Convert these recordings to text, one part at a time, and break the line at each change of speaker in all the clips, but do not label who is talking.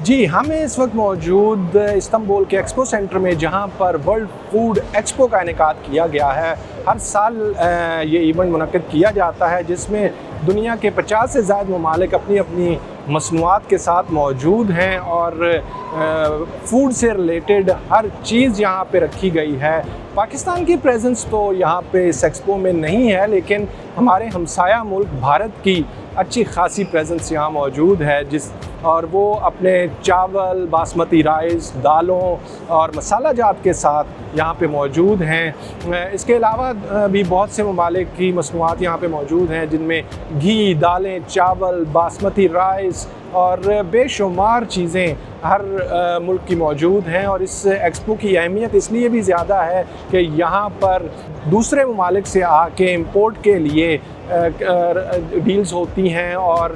جی ہم اس وقت موجود استنبول کے ایکسپو سینٹر میں، جہاں پر ورلڈ فوڈ ایکسپو کا انعقاد کیا گیا ہے۔ ہر سال یہ ایونٹ منعقد کیا جاتا ہے، جس میں دنیا کے 50 سے زائد ممالک اپنی اپنی مصنوعات کے ساتھ موجود ہیں، اور فوڈ سے ریلیٹڈ ہر چیز یہاں پہ رکھی گئی ہے۔ پاکستان کی پریزنس تو یہاں پہ اس ایکسپو میں نہیں ہے، لیکن ہمارے ہمسایہ ملک بھارت کی اچھی خاصی پریزنس یہاں موجود ہے، اور وہ اپنے چاول، باسمتی رائس، دالوں اور مسالہ جات کے ساتھ یہاں پہ موجود ہیں۔ اس کے علاوہ بھی بہت سے ممالک کی مصنوعات یہاں پہ موجود ہیں، جن میں گھی، دالیں، چاول، باسمتی رائس اور بے شمار چیزیں ہر ملک کی موجود ہیں۔ اور اس ایکسپو کی اہمیت اس لیے بھی زیادہ ہے کہ یہاں پر دوسرے ممالک سے آ کے امپورٹ کے لیے ڈیلز ہوتی ہیں، اور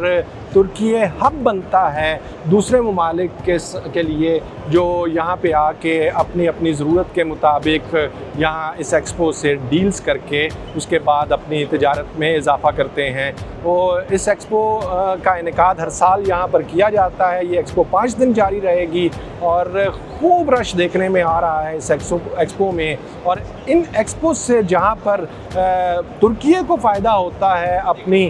ترکی ہب بنتا ہے دوسرے ممالک کے لیے، جو یہاں پہ آ کے اپنی ضرورت کے مطابق یہاں اس ایکسپو سے ڈیلز کر کے اس کے بعد اپنی تجارت میں اضافہ کرتے ہیں۔ وہ اس ایکسپو کا انعقاد ہر سال یہاں پر کیا جاتا ہے۔ یہ ایکسپو 5 دن جاری رہے گی، اور خوب رش دیکھنے میں آ رہا ہے اس ایکسپو میں۔ اور ان ایکسپو سے جہاں پر ترکی کو فائدہ ہوتا ہے اپنی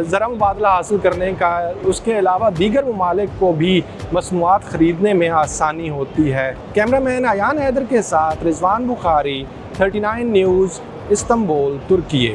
زرع مبادلہ حاصل کرنے کا، اس کے علاوہ دیگر ممالک کو بھی مصنوعات خریدنے میں آسانی ہوتی ہے۔ کیمرہ مین ایان حیدر کے ساتھ رضوان بخاری، 39 نیوز، استنبول، ترکی۔